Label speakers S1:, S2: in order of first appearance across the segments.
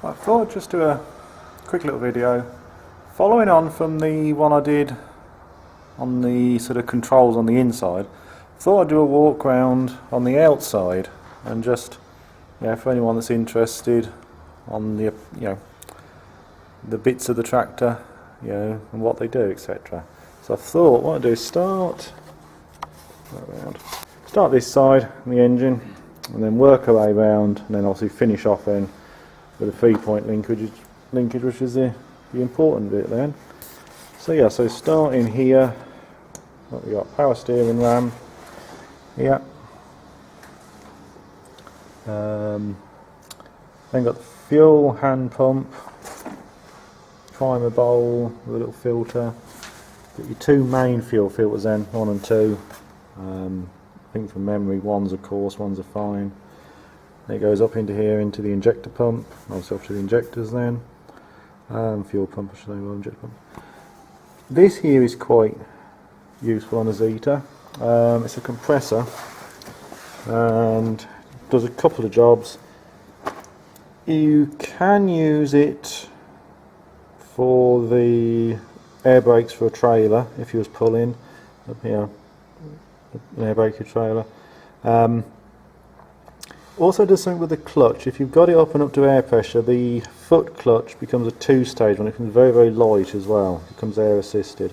S1: I thought I'd just do a quick little video following on from the one I did on the sort of controls on the inside. Thought I'd do a walk round on the outside and just, for anyone that's interested on the the bits of the tractor, and what they do, etc. So I thought what I'd do is start this side, the engine, and then work our way around, and then obviously finish off then with a 3-point linkage, which is the important bit then. So so starting here, what we got? Power steering ram here. Then got the fuel hand pump, primer bowl with a little filter. Got your two main fuel filters then, 1 and 2. I think from memory, one's a coarse, one's a fine. Then it goes up into here into the injector pump, obviously up to the injectors then. Fuel pump, I should say, well, injector pump. This here is quite useful on a Zetor. It's a compressor and does a couple of jobs. You can use it for the air brakes for a trailer if you was pulling up here, an air brake trailer. Also does something with the clutch. If you've got it up and up to air pressure, the foot clutch becomes a 2-stage one. It becomes very, very light as well. It becomes air assisted.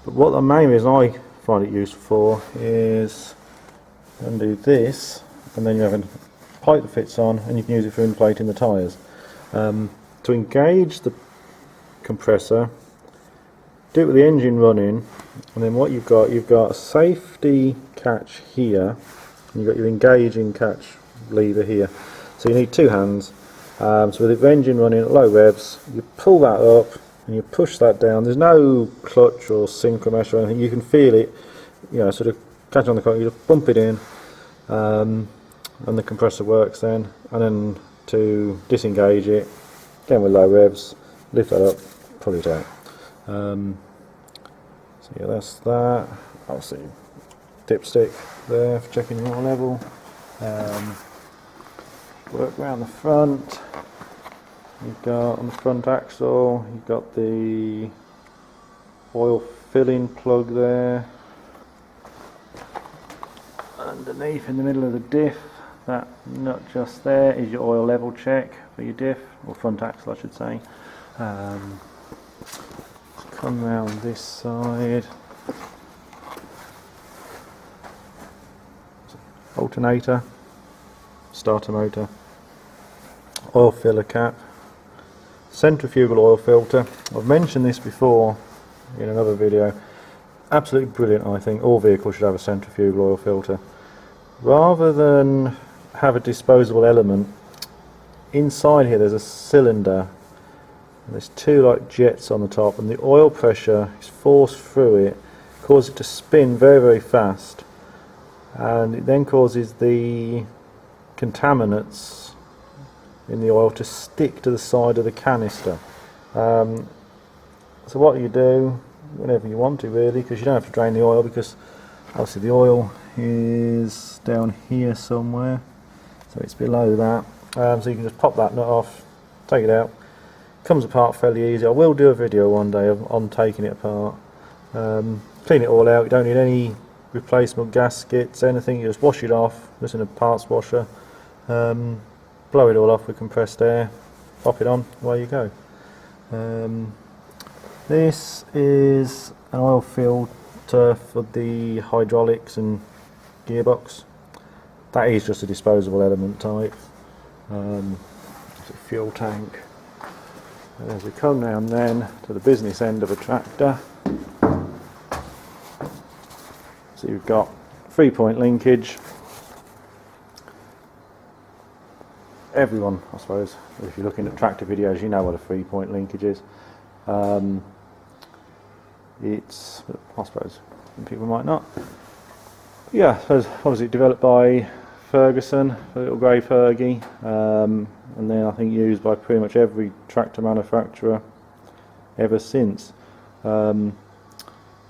S1: But what the main reason I find it useful for is undo this, and then you have a pipe that fits on, and you can use it for inflating the tyres. To engage the compressor, do it with the engine running, and then what you've got a safety catch here, and you've got your engaging catch lever here. So you need 2 hands. So with the engine running at low revs, you pull that up and you push that down. There's no clutch or synchro mesh or anything. You can feel it, sort of catch on the car. You just bump it in, and the compressor works then. And then to disengage it, again with low revs, lift that up, pull it out. So that's that. Obviously, dipstick there for checking your oil level. Work around the front. You've got on the front axle, you've got the oil filling plug there. Underneath in the middle of the diff, that nut just there is your oil level check for your diff, or front axle I should say. Come round this side. Alternator, starter motor, oil filler cap, centrifugal oil filter. I've mentioned this before in another video. Absolutely brilliant, I think. All vehicles should have a centrifugal oil filter. Rather than have a disposable element, inside here there's a cylinder. There's 2 jets on the top, and the oil pressure is forced through it, causes it to spin very, very fast, and it then causes the contaminants in the oil to stick to the side of the canister. So what you do whenever you want to, really, because you don't have to drain the oil, because obviously the oil is down here somewhere, so it's below that. So you can just pop that nut off, take it out. Comes apart fairly easy. I will do a video one day on taking it apart. Clean it all out. You don't need any replacement gaskets, anything. You just wash it off, just in a parts washer. Blow it all off with compressed air. Pop it on, away you go. This is an oil filter for the hydraulics and gearbox. That is just a disposable element type. It's a fuel tank. And as we come down then to the business end of a tractor, so you've got 3-point linkage. Everyone, I suppose, if you're looking at tractor videos, you know what a 3-point linkage is. It's, I suppose, some people might not. Yeah, so obviously developed by Ferguson, a little grey Fergie, and then I think used by pretty much every tractor manufacturer ever since. So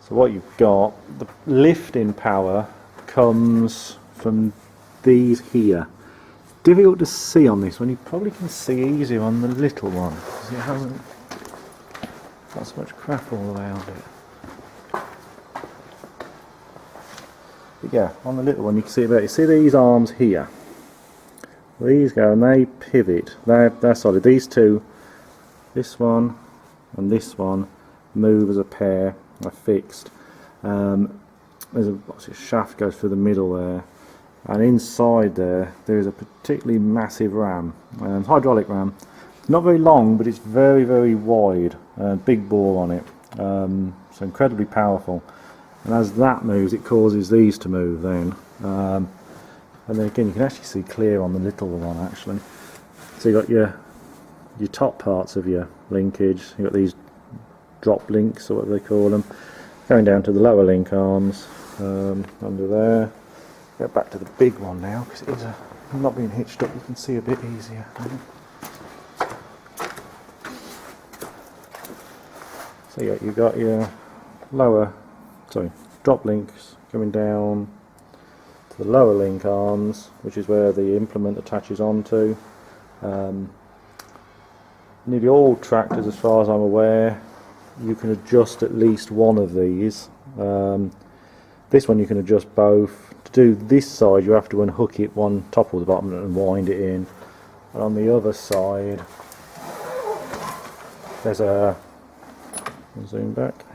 S1: what you've got, the lifting power comes from these here. difficult to see on this one. You probably can see easier on the little one because it hasn't got so much crap all around it. But yeah, on the little one you can see about. You see these arms here. These go and they pivot. They're solid. These two, this one and this one, move as a pair. They're fixed. There's obviously a shaft goes through the middle there, and inside there is a particularly massive ram, hydraulic ram. It's not very long, but it's very, very wide, big bore on it, so incredibly powerful. And as that moves, it causes these to move then. And then again, you can actually see clear on the little one actually. So you've got your top parts of your linkage. You've got these drop links, or what they call them, going down to the lower link arms under there. Go back to the big one now because it is not being hitched up. You can see a bit easier. So yeah, you've got your drop links coming down to the lower link arms, which is where the implement attaches onto. Nearly all tractors, as far as I'm aware, you can adjust at least one of these. This one you can adjust both. To do this side you have to unhook it one top or the bottom and wind it in. And on the other side there's a, zoom back,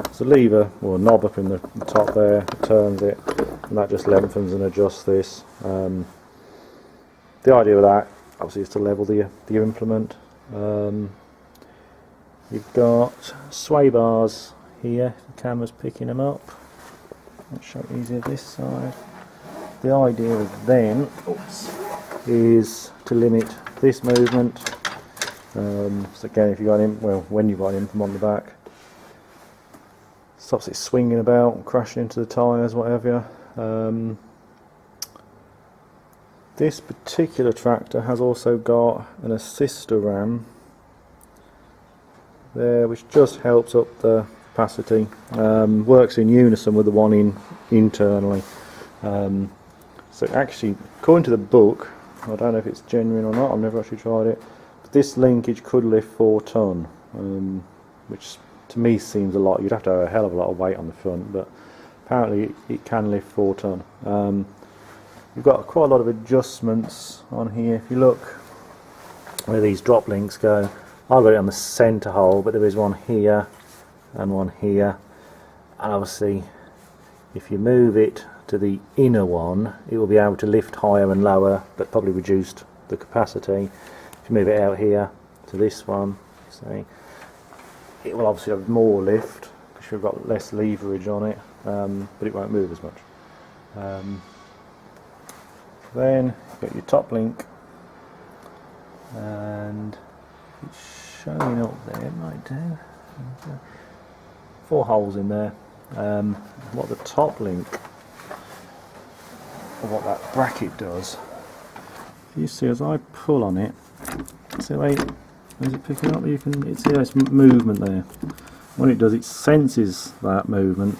S1: there's a lever or a knob up in the top there that turns it, and that just lengthens and adjusts this. The idea of that obviously is to level the implement. You've got sway bars here, the camera's picking them up. Let's show it easier this side. The idea of them is to limit this movement. So again, if you've got when you've got an implement on the back, stops it swinging about and crashing into the tyres, whatever. This particular tractor has also got an assister ram there, which just helps up the capacity. Works in unison with the one internally. So actually, according to the book, I don't know if it's genuine or not, I've never actually tried it, but this linkage could lift 4 tonne, which to me seems a lot. You'd have to have a hell of a lot of weight on the front, but apparently it can lift 4 tonne. You've got quite a lot of adjustments on here. If you look where these drop links go, I've got it on the centre hole, but there is one here and one here, and obviously if you move it to the inner one it will be able to lift higher and lower, but probably reduced the capacity. If you move it out here to this one, see, it will obviously have more lift because you've got less leverage on it, but it won't move as much. Then you've got your top link, and it's showing up there, it might do. 4 holes in there. What the top link, or what that bracket does, you see as I pull on it, see wait, is it picking up? You can see there's movement there. What it does, it senses that movement.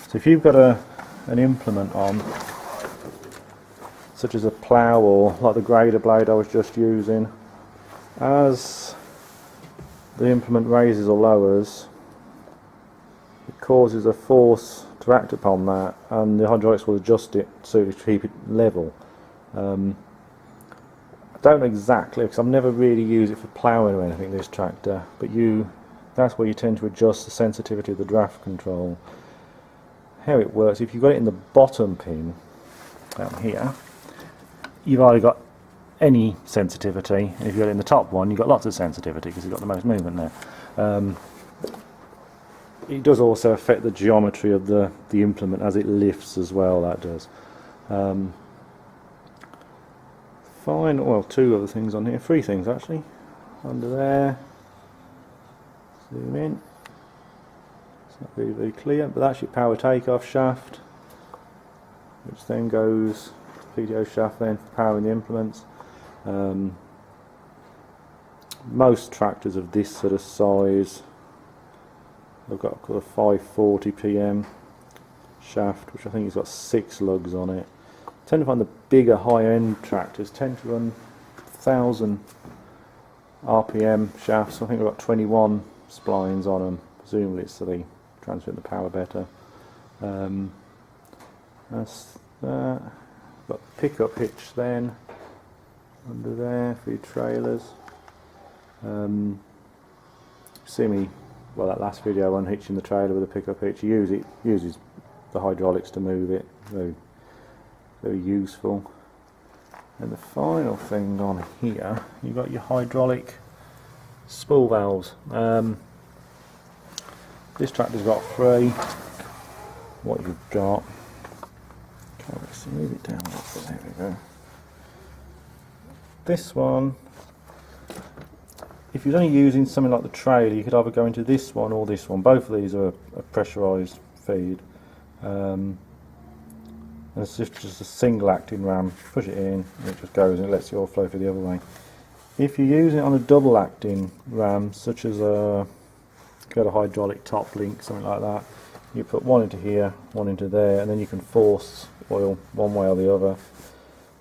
S1: So if you've got an implement on, such as a plough or like the grader blade I was just using, as the implement raises or lowers, it causes a force to act upon that, and the hydraulics will adjust it to keep it level. I don't know exactly, because I've never really used it for ploughing or anything, this tractor, but that's where you tend to adjust the sensitivity of the draft control. How it works, if you've got it in the bottom pin down here, you've either got any sensitivity, and if you've got it in the top one you've got lots of sensitivity because you've got the most movement there. It does also affect the geometry of the implement as it lifts as well, that does. Fine, well, 2 other things on here, 3 things actually. Under there, zoom in, it's not very, very clear, but that's your power takeoff shaft, which then goes PTO shaft then for powering the implements. Most tractors of this sort of size have got a 540 PM shaft, which I think has got 6 lugs on it. tend to find the bigger high-end tractors tend to run 1000 RPM shafts. I think we've got 21 splines on them. Presumably it's so they transmit the power better. That's that. Got the pickup hitch then under there for your trailers. See me, well, that last video on hitching the trailer with a pickup hitch. Uses the hydraulics to move it. Very, very useful. And the final thing on here, you've got your hydraulic spool valves. This tractor's got 3. What you've got, let's move it down a little bit, there we go. This one, if you're only using something like the trailer, you could either go into this one or this one. Both of these are a pressurised feed. And it's just a single acting ram. Push it in, and it just goes and it lets the oil flow through the other way. If you're using it on a double acting ram, such as got a hydraulic top link, something like that, you put one into here, one into there, and then you can force oil one way or the other.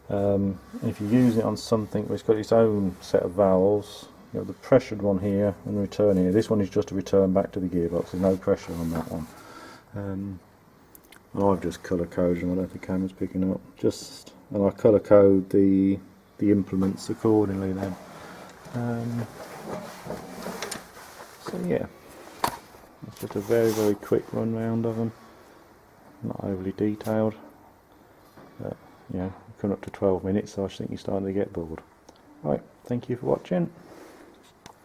S1: And if you use it on something which has got its own set of valves, you have the pressured one here and return here. This one is just to return back to the gearbox. There's no pressure on that one. And I've just colour coded them. I don't know if the camera's picking up. And I colour code the implements accordingly then. So yeah, it's just a very, very quick run round of them. Not overly detailed, but you know, coming up to 12 minutes, so I think you're starting to get bored. Right, thank you for watching.